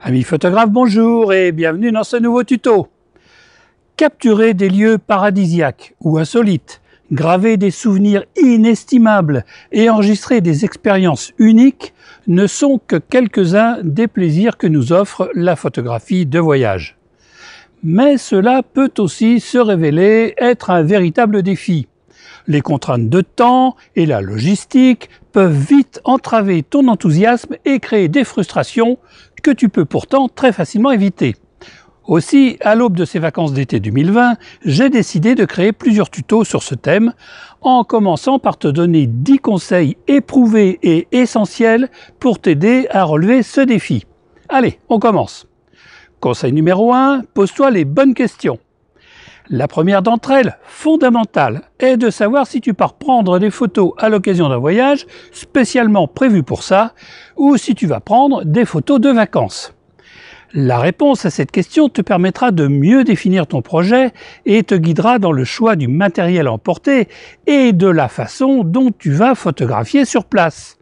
Amis photographes, bonjour et bienvenue dans ce nouveau tuto. Capturer des lieux paradisiaques ou insolites, graver des souvenirs inestimables et enregistrer des expériences uniques ne sont que quelques-uns des plaisirs que nous offre la photographie de voyage. Mais cela peut aussi se révéler être un véritable défi. Les contraintes de temps et la logistique peuvent vite entraver ton enthousiasme et créer des frustrations que tu peux pourtant très facilement éviter. Aussi, à l'aube de ces vacances d'été 2020, j'ai décidé de créer plusieurs tutos sur ce thème, en commençant par te donner 10 conseils éprouvés et essentiels pour t'aider à relever ce défi. Allez, on commence. Conseil numéro 1, pose-toi les bonnes questions. La première d'entre elles, fondamentale, est de savoir si tu pars prendre des photos à l'occasion d'un voyage spécialement prévu pour ça, ou si tu vas prendre des photos de vacances. La réponse à cette question te permettra de mieux définir ton projet et te guidera dans le choix du matériel à emporter et de la façon dont tu vas photographier sur place.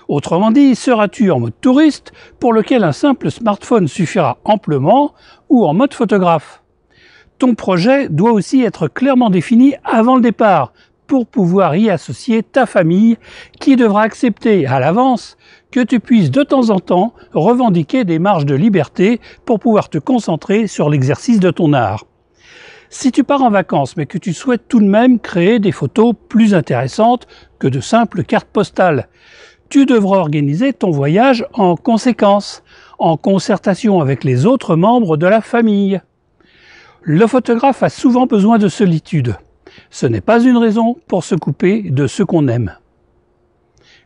Autrement dit, seras-tu en mode touriste pour lequel un simple smartphone suffira amplement ou en mode photographe? Ton projet doit aussi être clairement défini avant le départ pour pouvoir y associer ta famille qui devra accepter à l'avance que tu puisses de temps en temps revendiquer des marges de liberté pour pouvoir te concentrer sur l'exercice de ton art. Si tu pars en vacances mais que tu souhaites tout de même créer des photos plus intéressantes que de simples cartes postales, tu devras organiser ton voyage en conséquence, en concertation avec les autres membres de la famille. Le photographe a souvent besoin de solitude. Ce n'est pas une raison pour se couper de ce qu'on aime.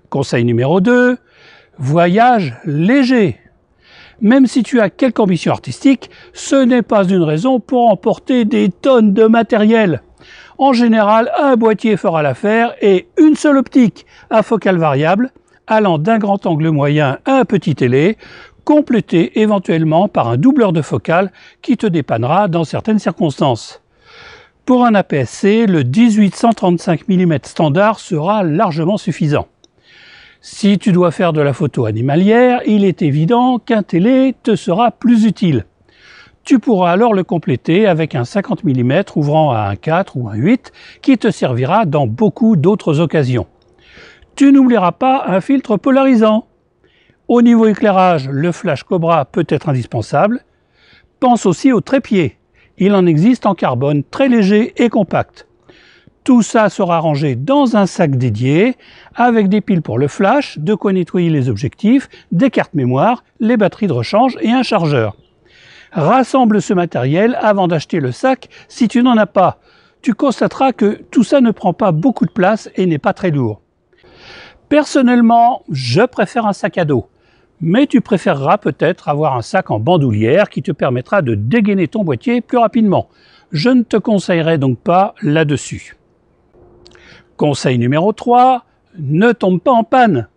Conseil numéro 2, voyage léger. Même si tu as quelque ambition artistique, ce n'est pas une raison pour emporter des tonnes de matériel. En général, un boîtier fera l'affaire et une seule optique à focale variable, allant d'un grand angle moyen à un petit télé, complété éventuellement par un doubleur de focale qui te dépannera dans certaines circonstances. Pour un APS-C, le 18-135 mm standard sera largement suffisant. Si tu dois faire de la photo animalière, il est évident qu'un télé te sera plus utile. Tu pourras alors le compléter avec un 50 mm ouvrant à un 4 ou un 8 qui te servira dans beaucoup d'autres occasions. Tu n'oublieras pas un filtre polarisant. Au niveau éclairage, le flash Cobra peut être indispensable. Pense aussi au trépied. Il en existe en carbone très léger et compact. Tout ça sera rangé dans un sac dédié, avec des piles pour le flash, de quoi nettoyer les objectifs, des cartes mémoire, les batteries de rechange et un chargeur. Rassemble ce matériel avant d'acheter le sac si tu n'en as pas. Tu constateras que tout ça ne prend pas beaucoup de place et n'est pas très lourd. Personnellement, je préfère un sac à dos. Mais tu préféreras peut-être avoir un sac en bandoulière qui te permettra de dégainer ton boîtier plus rapidement. Je ne te conseillerais donc pas là-dessus. Conseil numéro 3, ne tombe pas en panne.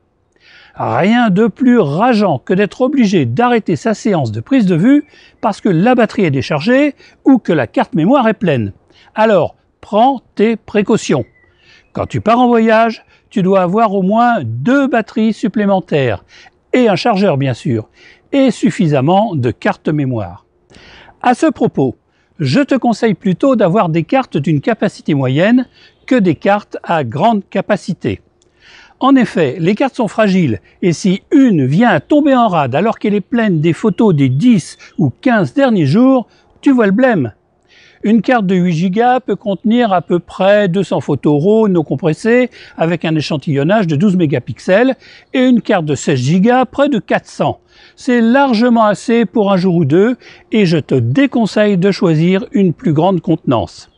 Rien de plus rageant que d'être obligé d'arrêter sa séance de prise de vue parce que la batterie est déchargée ou que la carte mémoire est pleine. Alors, prends tes précautions. Quand tu pars en voyage, tu dois avoir au moins 2 batteries supplémentaires et un chargeur bien sûr, et suffisamment de cartes mémoire. À ce propos, je te conseille plutôt d'avoir des cartes d'une capacité moyenne que des cartes à grande capacité. En effet, les cartes sont fragiles et si une vient à tomber en rade alors qu'elle est pleine des photos des 10 ou 15 derniers jours, tu vois le blême. Une carte de 8 Go peut contenir à peu près 200 photos RAW non compressées avec un échantillonnage de 12 mégapixels et une carte de 16 Go près de 400. C'est largement assez pour un jour ou deux et je te déconseille de choisir une plus grande contenance.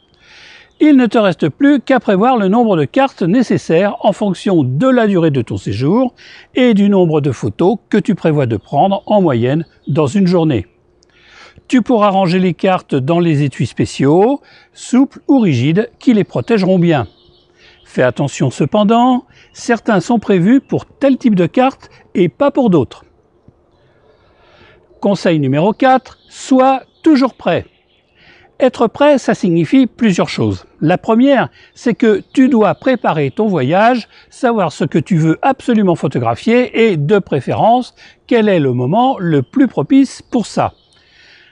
Il ne te reste plus qu'à prévoir le nombre de cartes nécessaires en fonction de la durée de ton séjour et du nombre de photos que tu prévois de prendre en moyenne dans une journée. Tu pourras ranger les cartes dans les étuis spéciaux, souples ou rigides, qui les protégeront bien. Fais attention cependant, certains sont prévus pour tel type de carte et pas pour d'autres. Conseil numéro 4, sois toujours prêt. Être prêt, ça signifie plusieurs choses. La première, c'est que tu dois préparer ton voyage, savoir ce que tu veux absolument photographier et, de préférence, quel est le moment le plus propice pour ça.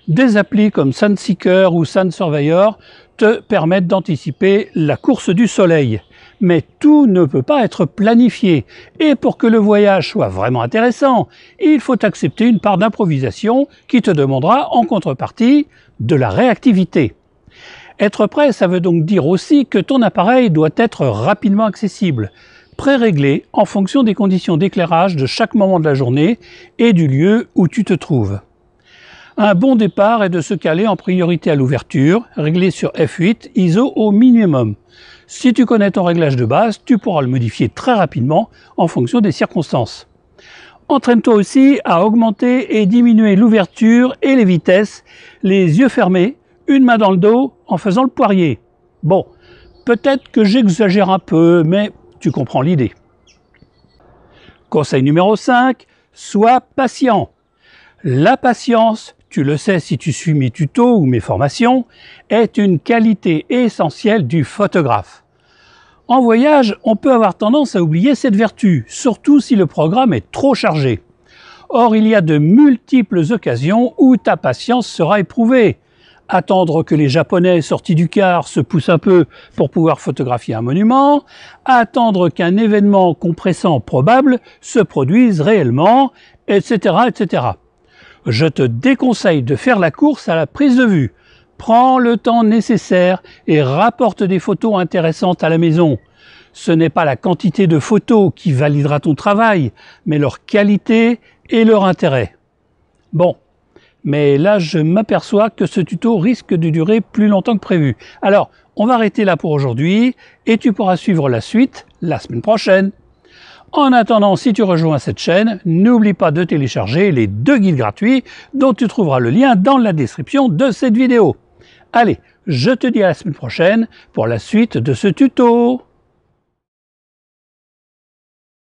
Des applis comme Sunseeker ou Sun Surveyor te permettent d'anticiper la course du soleil. Mais tout ne peut pas être planifié. Et pour que le voyage soit vraiment intéressant, il faut accepter une part d'improvisation qui te demandera en contrepartie de la réactivité. Être prêt, ça veut donc dire aussi que ton appareil doit être rapidement accessible, pré-réglé en fonction des conditions d'éclairage de chaque moment de la journée et du lieu où tu te trouves. Un bon départ est de se caler en priorité à l'ouverture, réglé sur f8, ISO au minimum. Si tu connais ton réglage de base, tu pourras le modifier très rapidement en fonction des circonstances. Entraîne-toi aussi à augmenter et diminuer l'ouverture et les vitesses, les yeux fermés, une main dans le dos en faisant le poirier. Bon, peut-être que j'exagère un peu, mais tu comprends l'idée. Conseil numéro 5, sois patient. La patience, tu le sais si tu suis mes tutos ou mes formations, est une qualité essentielle du photographe. En voyage, on peut avoir tendance à oublier cette vertu, surtout si le programme est trop chargé. Or, il y a de multiples occasions où ta patience sera éprouvée. Attendre que les Japonais sortis du car se poussent un peu pour pouvoir photographier un monument, attendre qu'un événement compressant probable se produise réellement, etc., etc. Je te déconseille de faire la course à la prise de vue. Prends le temps nécessaire et rapporte des photos intéressantes à la maison. Ce n'est pas la quantité de photos qui validera ton travail, mais leur qualité et leur intérêt. Bon, mais là je m'aperçois que ce tuto risque de durer plus longtemps que prévu. Alors, on va arrêter là pour aujourd'hui et tu pourras suivre la suite la semaine prochaine. En attendant, si tu rejoins cette chaîne, n'oublie pas de télécharger les 2 guides gratuits dont tu trouveras le lien dans la description de cette vidéo. Allez, je te dis à la semaine prochaine pour la suite de ce tuto.